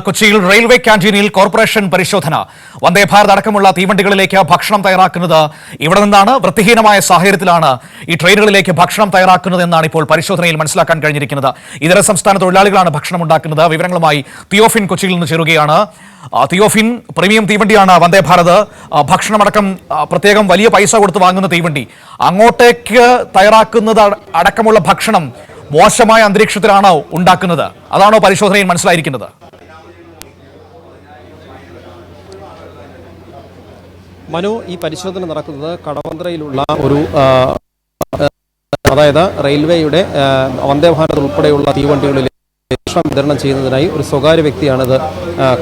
കൊച്ചിയിൽ railway ക്യാന്റീനിൽ corporation പരിശോധന. വന്ദേ ഭാരത് അടക്കമുള്ള തീവണ്ടികളിലേക്ക് ഭക്ഷണം തയ്യാറാക്കുന്നത് ഇവിടെ നിന്നാണ്. വൃത്തിഹീനമായ സാഹചര്യത്തിലാണ് ഈ ട്രെയിനുകളിലേക്ക് ഭക്ഷണം തയ്യാറാക്കുന്നത് എന്നാണ് ഇപ്പോൾ പരിശോധനയിൽ മനസ്സിലാക്കാൻ കഴിഞ്ഞിരിക്കുന്നത്. ഇതര സംസ്ഥാന തൊഴിലാളികളാണ് ഭക്ഷണം ഉണ്ടാക്കുന്നത്. വിവരങ്ങളുമായി തിയോഫിൻ കൊച്ചിയിൽ നിന്ന് ചേരുകയാണ്. തിയോഫിൻ, പ്രീമിയം തീവണ്ടിയാണ് വന്ദേ ഭാരത്. ഭക്ഷണമടക്കം പ്രത്യേകം വലിയ പൈസ കൊടുത്ത് വാങ്ങുന്ന തീവണ്ടി. അങ്ങോട്ടേക്ക് തയ്യാറാക്കുന്നത് അടക്കമുള്ള ഭക്ഷണം മോശമായ അന്തരീക്ഷത്തിലാണോ ഉണ്ടാക്കുന്നത്? അതാണോ പരിശോധനയിൽ മനസ്സിലായിരിക്കുന്നത്? മനു, ഈ പരിശോധന നടക്കുന്നത് കടവന്ത്രയിലുള്ള ഒരു അതായത് റെയിൽവേയുടെ വന്ദേ ഭാരത് ഉൾപ്പെടെയുള്ള തീവണ്ടികളിൽ ഭക്ഷണം വിതരണം ചെയ്യുന്നതിനായി ഒരു സ്വകാര്യ വ്യക്തിയാണിത്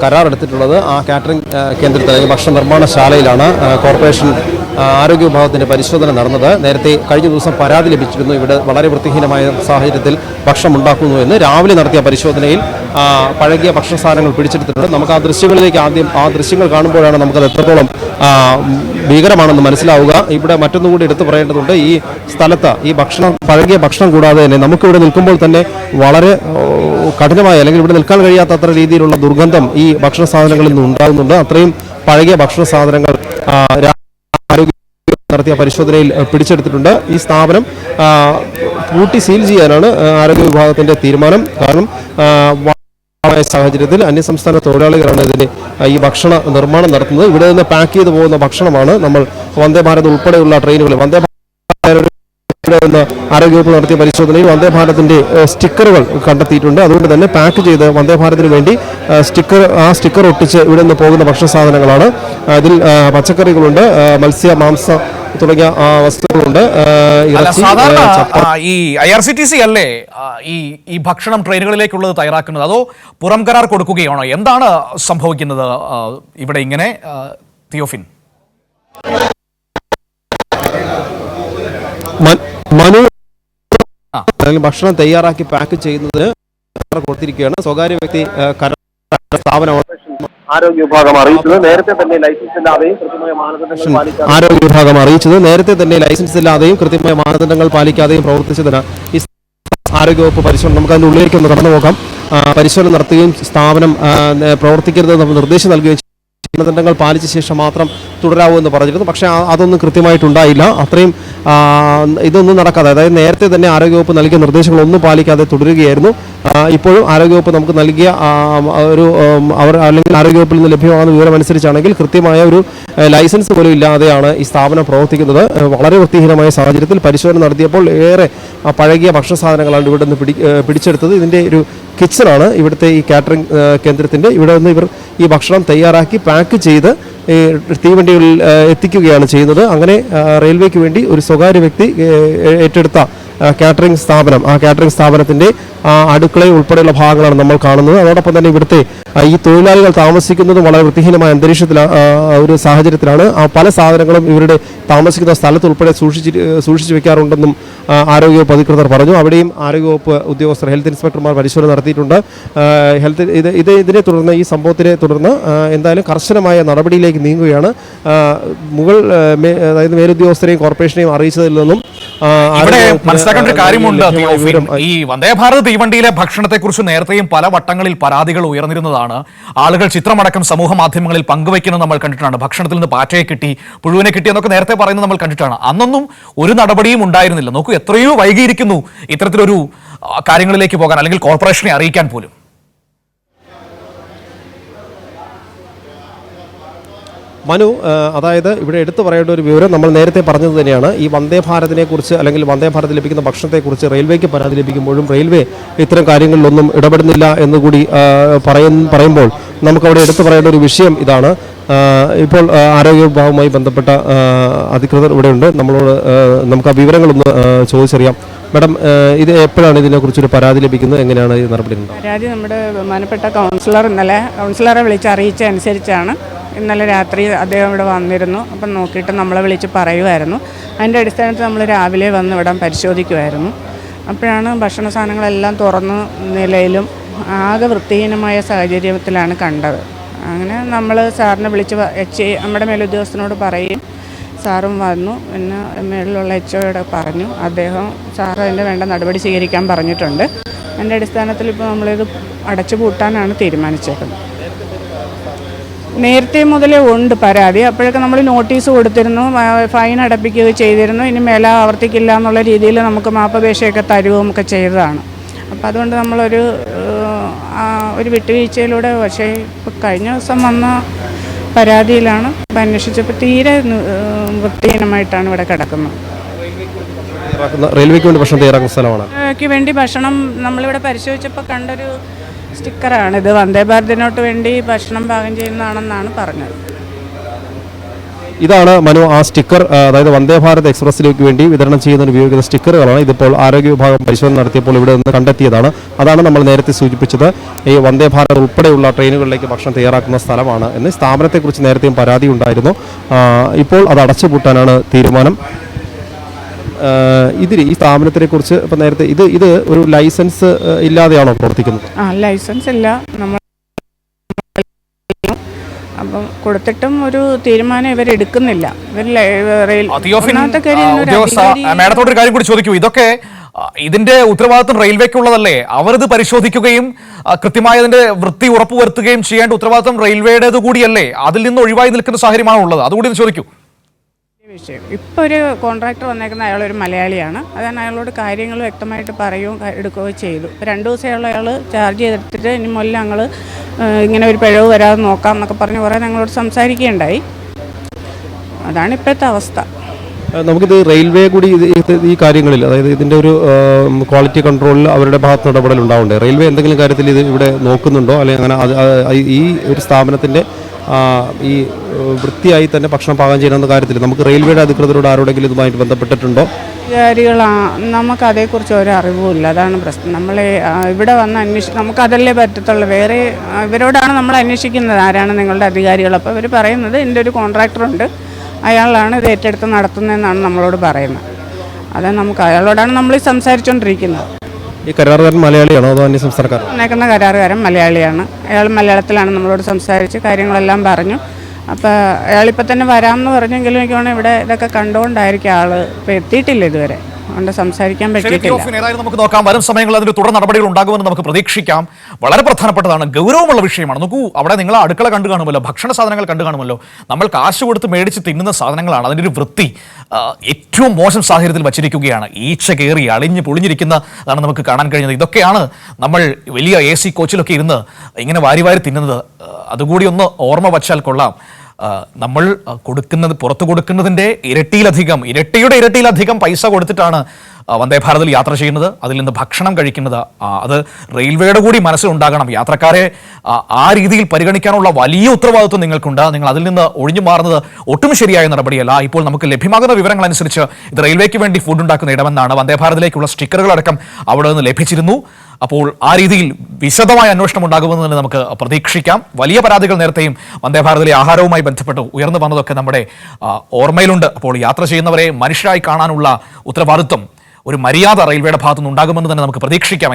കരാറെടുത്തിട്ടുള്ളത്. ആ കാറ്ററിംഗ് കേന്ദ്രത്തിൽ ഭക്ഷണ നിർമ്മാണശാലയിലാണ് കോർപ്പറേഷൻ ആരോഗ്യ വിഭാഗത്തിൻ്റെ പരിശോധന നടന്നത്. നേരത്തെ കഴിഞ്ഞ ദിവസം പരാതി ലഭിച്ചിരുന്നു, ഇവിടെ വളരെ വൃത്തിഹീനമായ സാഹചര്യത്തിൽ ഭക്ഷണം ഉണ്ടാക്കുന്നു എന്ന്. രാവിലെ നടത്തിയ പരിശോധനയിൽ പഴകിയ ഭക്ഷണ സാധനങ്ങൾ പിടിച്ചെടുത്തിട്ടുണ്ട്. നമുക്ക് ആ ദൃശ്യങ്ങളിലേക്ക് ആ ദൃശ്യങ്ങൾ കാണുമ്പോഴാണ് നമുക്കത് എത്രത്തോളം ഭീകരമാണെന്ന് മനസ്സിലാവുക. ഇവിടെ മറ്റൊന്നുകൂടി എടുത്തു പറയേണ്ടതുണ്ട്. ഈ സ്ഥലത്ത് ഈ പഴകിയ ഭക്ഷണം കൂടാതെ തന്നെ നമുക്കിവിടെ നിൽക്കുമ്പോൾ തന്നെ വളരെ കഠിനമായ, അല്ലെങ്കിൽ ഇവിടെ നിൽക്കാൻ കഴിയാത്തത്ര രീതിയിലുള്ള ദുർഗന്ധം ഈ ഭക്ഷണ സാധനങ്ങളിൽ നിന്ന് ഉണ്ടാകുന്നുണ്ട്. അത്രയും പഴകിയ ഭക്ഷണ സാധനങ്ങൾ ആരോഗ്യ നടത്തിയ പരിശോധനയിൽ പിടിച്ചെടുത്തിട്ടുണ്ട്. ഈ സ്ഥാപനം പൂട്ടി സീൽ ചെയ്യാനാണ് ആരോഗ്യ വിഭാഗത്തിന്റെ തീരുമാനം. കാരണം സാഹചര്യത്തിൽ അന്യസംസ്ഥാന തൊഴിലാളികളാണ് ഇതിന്റെ ഈ ഭക്ഷണ നിർമ്മാണം നടത്തുന്നത്. ഇവിടെ നിന്ന് പാക്ക് ചെയ്തു പോകുന്ന ഭക്ഷണമാണ് നമ്മൾ വന്ദേ ഭാരത് ഉൾപ്പെടെയുള്ള ട്രെയിനുകൾ ആരോഗ്യവകുപ്പ് നടത്തിയ പരിശോധനയിൽ വന്ദേ ഭാരതിന്റെ സ്റ്റിക്കറുകൾ കണ്ടെത്തിയിട്ടുണ്ട്. അതുകൊണ്ട് തന്നെ പാക്ക് ചെയ്ത് വന്ദേ ഭാരതിന് വേണ്ടി സ്റ്റിക്കർ ഒട്ടിച്ച് ഇവിടെ നിന്ന് പോകുന്ന ഭക്ഷണ സാധനങ്ങളാണ്. ഇതിൽ പച്ചക്കറികളുണ്ട്, മത്സ്യ മാംസ തുടങ്ങിയ വസ്തുക്കളുണ്ട്. ഈ IRCTC അല്ലേ ഈ ഭക്ഷണം ട്രെയിനുകളിലേക്കുള്ളത് തയ്യാറാക്കുന്നത്, അതോ പുറം കരാർ കൊടുക്കുകയാണോ? എന്താണ് സംഭവിക്കുന്നത് ഇവിടെ ഇങ്ങനെ, തിയോഫിൻ? മനു, ഭക്ഷണം തയ്യാറാക്കി പാക്ക് ചെയ്യുന്നതിന് കൊടുത്തിരിക്കുകയാണ്. സ്വകാര്യ വ്യക്തി സ്ഥാപനം ആരോഗ്യ വിഭാഗം അറിയിച്ചത് നേരത്തെ തന്നെ ലൈസൻസ് ഇല്ലാതെയും കൃത്യമായ മാനദണ്ഡങ്ങൾ പാലിക്കാതെയും പ്രവർത്തിച്ചതിന് ഈ ആരോഗ്യവകുപ്പ് പരിശോധന, നമുക്ക് അതിന്റെ ഉള്ളിലേക്ക് ഒന്ന് കടന്നു പോകാം. പരിശോധന നടത്തുകയും സ്ഥാപനം പ്രവർത്തിക്കരുതെന്ന് നിർദ്ദേശം നൽകുകയും മാനദണ്ഡങ്ങൾ പാലിച്ച ശേഷം മാത്രം തുടരാവൂ എന്ന് പറഞ്ഞിരുന്നു. പക്ഷേ അതൊന്നും കൃത്യമായിട്ടുണ്ടായില്ല. അത്രയും ഇതൊന്നും നടക്കാതെ, അതായത് നേരത്തെ തന്നെ ആരോഗ്യവകുപ്പ് നൽകിയ നിർദ്ദേശങ്ങളൊന്നും പാലിക്കാതെ തുടരുകയായിരുന്നു. ഇപ്പോഴും ആരോഗ്യവകുപ്പ് നമുക്ക് നൽകിയ അല്ലെങ്കിൽ ആരോഗ്യവകുപ്പിൽ നിന്ന് ലഭ്യമാകുന്ന വിവരമനുസരിച്ചാണെങ്കിൽ കൃത്യമായ ഒരു ലൈസൻസ് പോലും ഇല്ലാതെയാണ് ഈ സ്ഥാപനം പ്രവർത്തിക്കുന്നത്. വളരെ വൃത്തിഹീനമായ സാഹചര്യത്തിൽ പരിശോധന നടത്തിയപ്പോൾ ഏറെ പഴകിയ ഭക്ഷണ സാധനങ്ങളാണ് ഇവിടെ നിന്ന് പിടിച്ചെടുത്തത്. ഇതിൻ്റെ ഒരു കിച്ചണാണ് ഇവിടുത്തെ ഈ കാറ്ററിംഗ് കേന്ദ്രത്തിൻ്റെ. ഇവിടെ നിന്ന് ഇവർ ഈ ഭക്ഷണം തയ്യാറാക്കി പാക്ക് ചെയ്ത് തീവണ്ടികളിൽ എത്തിക്കുകയാണ് ചെയ്യുന്നത്. അങ്ങനെ റെയിൽവേക്ക് വേണ്ടി ഒരു സ്വകാര്യ വ്യക്തി ഏറ്റെടുത്ത കാറ്ററിംഗ് സ്ഥാപനം, ആ കാറ്ററിംഗ് സ്ഥാപനത്തിൻ്റെ അടുക്കളയും ഉൾപ്പെടെയുള്ള ഭാഗങ്ങളാണ് നമ്മൾ കാണുന്നത്. അതോടൊപ്പം തന്നെ ഇവിടുത്തെ ഈ തൊഴിലാളികൾ താമസിക്കുന്നതും വളരെ വൃത്തിഹീനമായ ഒരു സാഹചര്യത്തിലാണ്. പല സാധനങ്ങളും ഇവരുടെ താമസിക്കുന്ന സ്ഥലത്ത് ഉൾപ്പെടെ സൂക്ഷിച്ചു വെക്കാറുണ്ടെന്നും ആരോഗ്യവകുപ്പ് അധികൃതർ പറഞ്ഞു. അവിടെയും ആരോഗ്യവകുപ്പ് ഉദ്യോഗസ്ഥർ, ഹെൽത്ത് ഇൻസ്പെക്ടർമാർ പരിശോധന നടത്തിയിട്ടുണ്ട്. ഇതിനെ തുടർന്ന്, ഈ സംഭവത്തിനെ തുടർന്ന് എന്തായാലും കർശനമായ നടപടിയിലേക്ക് നീങ്ങുകയാണ്. അതായത് മേലുദ്യോഗസ്ഥരെയും കോർപ്പറേഷനെയും അറിയിച്ചതിൽ നിന്നും മനസ്സിലാക്കേണ്ട ഒരു കാര്യമുണ്ട്. ഈ വന്ദേ ഭാരത് തീവണ്ടിയിലെ ഭക്ഷണത്തെക്കുറിച്ച് നേരത്തെയും പല വട്ടങ്ങളിൽ പരാതികൾ ഉയർന്നിരുന്നതാണ്. ആളുകൾ ചിത്രമടക്കം സമൂഹ മാധ്യമങ്ങളിൽ പങ്കുവയ്ക്കുന്നത് നമ്മൾ കണ്ടിട്ടാണ്. ഭക്ഷണത്തിൽ നിന്ന് പാറ്റയെ കിട്ടി, പുഴുവിനെ കിട്ടി എന്നൊക്കെ നേരത്തെ പറയുന്നത് നമ്മൾ കണ്ടിട്ടാണ്. അന്നൊന്നും ഒരു നടപടിയും ഉണ്ടായിരുന്നില്ല. നോക്കൂ, എത്രയോ വൈകിയിരിക്കുന്നു ഇത്തരത്തിലൊരു കാര്യങ്ങളിലേക്ക് പോകാൻ, അല്ലെങ്കിൽ കോർപ്പറേഷനെ അറിയിക്കാൻ പോലും. മനു, അതായത് ഇവിടെ എടുത്തു പറയേണ്ട ഒരു വിവരം നമ്മൾ നേരത്തെ പറഞ്ഞത് തന്നെയാണ്. ഈ വന്ദേ ഭാരതിനെ കുറിച്ച്, അല്ലെങ്കിൽ വന്ദേ ഭാരത് ലഭിക്കുന്ന ഭക്ഷണത്തെക്കുറിച്ച് റെയിൽവേക്ക് പരാതി ലഭിക്കുമ്പോഴും റെയിൽവേ ഇത്തരം കാര്യങ്ങളിലൊന്നും ഇടപെടുന്നില്ല എന്നുകൂടി പറയുമ്പോൾ നമുക്കവിടെ എടുത്തു പറയേണ്ട ഒരു വിഷയം ഇതാണ്. ഇപ്പോൾ ആരോഗ്യ വിഭാഗവുമായി ബന്ധപ്പെട്ട അധികൃതർ ഇവിടെയുണ്ട്. നമുക്ക് ആ വിവരങ്ങളൊന്ന് ചോദിച്ചറിയാം. മാഡം, ഇത് എപ്പോഴാണ് ഇതിനെക്കുറിച്ചൊരു പരാതി ലഭിക്കുന്നത്? എങ്ങനെയാണ് ഈ നടപടി? പരാതി നമ്മുടെ ബഹുമാനപ്പെട്ട കൗൺസിലറെ വിളിച്ച് അറിയിച്ച അനുസരിച്ചാണ്. ഇന്നലെ രാത്രി അദ്ദേഹം ഇവിടെ വന്നിരുന്നു. അപ്പം നോക്കിയിട്ട് നമ്മളെ വിളിച്ച് പറയുമായിരുന്നു. അതിൻ്റെ അടിസ്ഥാനത്തിൽ നമ്മൾ രാവിലെ വന്ന് ഇവിടെ പരിശോധിക്കുമായിരുന്നു. അപ്പോഴാണ് ഭക്ഷണ സാധനങ്ങളെല്ലാം തുറന്ന നിലയിലും ആകെ വൃത്തിഹീനമായ സാഹചര്യത്തിലാണ് കണ്ടത്. അങ്ങനെ നമ്മൾ സാറിനെ വിളിച്ച് നമ്മുടെ മേലുദ്യോഗസ്ഥനോട് പറയും. സാറും വന്നു, പിന്നെ മേളിലുള്ള HOയോട് പറഞ്ഞു. അദ്ദേഹം സാർ അതിൻ്റെ വേണ്ട നടപടി സ്വീകരിക്കാൻ പറഞ്ഞിട്ടുണ്ട്. അതിൻ്റെ അടിസ്ഥാനത്തിൽ ഇപ്പോൾ നമ്മളിത് അടച്ചു പൂട്ടാനാണ് തീരുമാനിച്ചേക്കുന്നത്. നേരത്തെ മുതലേ ഉണ്ട് പരാതി. അപ്പോഴൊക്കെ നമ്മൾ നോട്ടീസ് കൊടുത്തിരുന്നു, ഫൈൻ അടപ്പിക്കുകയോ ചെയ്തിരുന്നു. ഇനി മേല ആവർത്തിക്കില്ല എന്നുള്ള രീതിയിൽ നമുക്ക് മാപ്പപേക്ഷയൊക്കെ തരുകയും ഒക്കെ ചെയ്തതാണ്. അപ്പോൾ അതുകൊണ്ട് നമ്മളൊരു വിട്ടുവീഴ്ചയിലൂടെ, പക്ഷേ ഇപ്പോൾ കഴിഞ്ഞ ദിവസം വന്ന പരാതിയിലാണ് അന്വേഷിച്ചപ്പോൾ തീരെ വൃത്തിഹീനമായിട്ടാണ് ഇവിടെ കിടക്കുന്നത്. റെയിൽവേക്ക് വേണ്ടി ഭക്ഷണം തയ്യാറാക്കുന്ന സ്ഥലമാണ്. റെയിൽവേക്ക് വേണ്ടി ഭക്ഷണം നമ്മളിവിടെ പരിശോധിച്ചപ്പോൾ കണ്ടൊരു സ്റ്റിക്കറാണിത്. വന്ദേ ഭാരതിനോട്ട് വേണ്ടി ഭക്ഷണം പാകം ചെയ്യുന്നതാണെന്നാണ് പറഞ്ഞത്. ഇതാണ് മനു ആ സ്റ്റിക്കർ, അതായത് വന്ദേ ഭാരത് എക്സ്പ്രസിലേക്ക് വേണ്ടി വിതരണം ചെയ്യുന്നതിന് ഉപയോഗിക്കുന്ന സ്റ്റിക്കറുകളാണ്. ഇതിപ്പോൾ ആരോഗ്യ വിഭാഗം പരിശോധന നടത്തിയപ്പോൾ ഇവിടെ നിന്ന് കണ്ടെത്തിയതാണ്. അതാണ് നമ്മൾ നേരത്തെ സൂചിപ്പിച്ചത്. ഈ വന്ദേ ഭാരത് ഉൾപ്പെടെയുള്ള ട്രെയിനുകളിലേക്ക് ഭക്ഷണം തയ്യാറാക്കുന്ന സ്ഥലമാണ് എന്ന്. സ്ഥാപനത്തെക്കുറിച്ച് നേരത്തെയും പരാതി ഉണ്ടായിരുന്നു. ഇപ്പോൾ അത് അടച്ചുപൂട്ടാനാണ് തീരുമാനം. ഈ സ്ഥാപനത്തിനെ കുറിച്ച് ഇപ്പം നേരത്തെ ഇത് ഒരു ലൈസൻസ് ഇല്ലാതെയാണോ പ്രവർത്തിക്കുന്നത്? ലൈസൻസ് ഇല്ല. നമ്മൾ അപ്പം കൊടുത്തിട്ടും ഒരു തീരുമാനം ഇവരെടുക്കുന്നില്ല. മാഡത്തോടൊരു കാര്യം കൂടി ചോദിക്കൂ. ഇതൊക്കെ ഇതിന്റെ ഉത്തരവാദിത്വം റെയിൽവേക്കുള്ളതല്ലേ? അവരിത് പരിശോധിക്കുകയും കൃത്യമായതിന്റെ വൃത്തി ഉറപ്പുവരുത്തുകയും ചെയ്യേണ്ട ഉത്തരവാദിത്വം റെയിൽവേയുടേത് കൂടിയല്ലേ? അതിൽ നിന്ന് ഒഴിവായി നിൽക്കുന്ന സാഹചര്യമാണ് ഉള്ളത്. അതുകൂടി ചോദിക്കൂ. വിഷയം ഇപ്പോൾ ഒരു കോൺട്രാക്ടർ വന്നേക്കുന്ന അയാളൊരു മലയാളിയാണ്. അതാണ് അയാളോട് കാര്യങ്ങൾ വ്യക്തമായിട്ട് പറയുകയും എടുക്കുകയും ചെയ്തു. 2 ദിവസമുള്ള അയാൾ ചാർജ് ചെയ്തിട്ട് ഇനി മുതൽ ഞങ്ങൾ ഇങ്ങനെ ഒരു പിഴവ് വരാതെ നോക്കാം എന്നൊക്കെ പറഞ്ഞ് കുറേ ഞങ്ങളോട് സംസാരിക്കുകയുണ്ടായി. അതാണ് ഇപ്പോഴത്തെ അവസ്ഥ. നമുക്കിത് റെയിൽവേ കൂടി ഈ കാര്യങ്ങളിൽ, അതായത് ഇതിൻ്റെ ഒരു ക്വാളിറ്റി കൺട്രോളിൽ അവരുടെ ഭാഗത്ത് ഇടപെടൽ ഉണ്ടാവുന്നുണ്ട്. റെയിൽവേ എന്തെങ്കിലും കാര്യത്തിൽ ഇത് ഇവിടെ നോക്കുന്നുണ്ടോ? അല്ലെങ്കിൽ അങ്ങനെ ഈ ഒരു സ്ഥാപനത്തിൻ്റെ ഈ വൃത്തിയായി തന്നെ ഭക്ഷണം പാകം ചെയ്യുന്ന കാര്യത്തിൽ നമുക്ക് റെയിൽവേയുടെ അധികൃതരോട് ആരോടെങ്കിലും ഇതുമായിട്ട് ബന്ധപ്പെട്ടിട്ടുണ്ടോ? നമുക്ക് അതേക്കുറിച്ച് ഒരു അറിവുമില്ല. അതാണ് പ്രശ്നം. നമ്മൾ ഇവിടെ വന്ന് നമുക്കതല്ലേ പറ്റത്തുള്ളൂ. വേറെ ഇവരോടാണ് നമ്മൾ അന്വേഷിക്കുന്നത്, ആരാണ് നിങ്ങളുടെ അധികാരികൾ. അപ്പോൾ ഇവർ പറയുന്നത് എൻ്റെ ഒരു കോൺട്രാക്ടറുണ്ട്, അയാളാണ് ഇത് ഏറ്റെടുത്ത് നടത്തുന്നതെന്നാണ് നമ്മളോട് പറയുന്നത്. അതാണ് അയാളോടാണ് നമ്മൾ സംസാരിച്ചുകൊണ്ടിരിക്കുന്നത്. ഈ കരാറുകാരൻ മലയാളിയാണോ അതോ അന്യ സംസ്ഥാനക്കാരൻ? വന്നേക്കുന്ന കരാറുകാരൻ മലയാളിയാണ്. അയാൾ മലയാളത്തിലാണ് നമ്മളോട് സംസാരിച്ച് കാര്യങ്ങളെല്ലാം പറഞ്ഞു. അപ്പോൾ അയാളിപ്പോൾ തന്നെ വരാമെന്ന് പറഞ്ഞെങ്കിലും എനിക്ക് തോന്നുന്നു ഇവിടെ ഇതൊക്കെ കണ്ടുകൊണ്ടായിരിക്കും ആൾ ഇപ്പോൾ എത്തിയിട്ടില്ല ഇതുവരെ. അതുകൊണ്ട് സംസാരിക്കാൻ പറ്റിയിട്ടില്ല. ഏതായാലും നമുക്ക് നോക്കാം, വരും സമയങ്ങളിൽ അതിന്റെ തുടർ നടപടികൾ ഉണ്ടാകുമെന്ന് നമുക്ക് പ്രതീക്ഷിക്കാം. വളരെ പ്രധാനപ്പെട്ടതാണ്, ഗൗരവമുള്ള വിഷയമാണ്. നോക്കൂ, അവിടെ നിങ്ങൾ അടുക്കള കണ്ടു കാണുമല്ലോ, ഭക്ഷണ സാധനങ്ങൾ കണ്ടു കാണുമല്ലോ. നമ്മൾ കാശ് കൊടുത്ത് മേടിച്ച് തിന്നുന്ന സാധനങ്ങളാണ്. അതിൻ്റെ ഒരു വൃത്തി ഏറ്റവും മോശം സാഹചര്യത്തിൽ വച്ചിരിക്കുകയാണ്. ഈച്ച കയറി അളിഞ്ഞ് പൊളിഞ്ഞിരിക്കുന്നതാണ് നമുക്ക് കാണാൻ കഴിയുന്നത്. ഇതൊക്കെയാണ് നമ്മൾ വലിയ AC കോച്ചിലൊക്കെ ഇരുന്ന് ഇങ്ങനെ വാരി വാരി തിന്നുന്നത്. അതുകൂടി ഒന്ന് ഓർമ്മ വച്ചാൽ കൊള്ളാം. നമ്മൾ പുറത്തു കൊടുക്കുന്നതിൻ്റെ ഇരട്ടിയുടെ ഇരട്ടിയിലധികം പൈസ കൊടുത്തിട്ടാണ് വന്ദേ ഭാരതിൽ യാത്ര ചെയ്യുന്നത്. അതിൽ നിന്ന് ഭക്ഷണം കഴിക്കുന്നത്. അത് റെയിൽവേയുടെ കൂടി മനസ്സിലുണ്ടാകണം. യാത്രക്കാരെ ആ രീതിയിൽ പരിഗണിക്കാനുള്ള വലിയ ഉത്തരവാദിത്വം നിങ്ങൾക്കുണ്ട്. നിങ്ങൾ അതിൽ നിന്ന് ഒഴിഞ്ഞു മാറുന്നത് ഒട്ടും ശരിയായ നടപടിയല്ല. ഇപ്പോൾ നമുക്ക് ലഭ്യമാകുന്ന വിവരങ്ങൾ അനുസരിച്ച് ഇത് റെയിൽവേക്ക് വേണ്ടി ഫുഡ് ഉണ്ടാക്കുന്ന ഇടമെന്നാണ്. വന്ദേ ഭാരതിലേക്കുള്ള സ്റ്റിക്കറുകളടക്കം അവിടെ നിന്ന് ലഭിച്ചിരുന്നു. അപ്പോൾ ആ രീതിയിൽ വിശദമായ അന്വേഷണം ഉണ്ടാകുമെന്ന് തന്നെ നമുക്ക് പ്രതീക്ഷിക്കാം. വലിയ പരാതികൾ നേരത്തെയും വന്ദേ ഭാരതിലെ ആഹാരവുമായി ബന്ധപ്പെട്ട് ഉയർന്നു വന്നതൊക്കെ നമ്മുടെ ഓർമ്മയിലുണ്ട്. അപ്പോൾ യാത്ര ചെയ്യുന്നവരെ മനുഷ്യരായി കാണാനുള്ള ഉത്തരവാദിത്വം, ഒരു മര്യാദ റെയിൽവേയുടെ ഭാഗത്തുനിന്ന് ഉണ്ടാകുമെന്ന് തന്നെ നമുക്ക് പ്രതീക്ഷിക്കാം.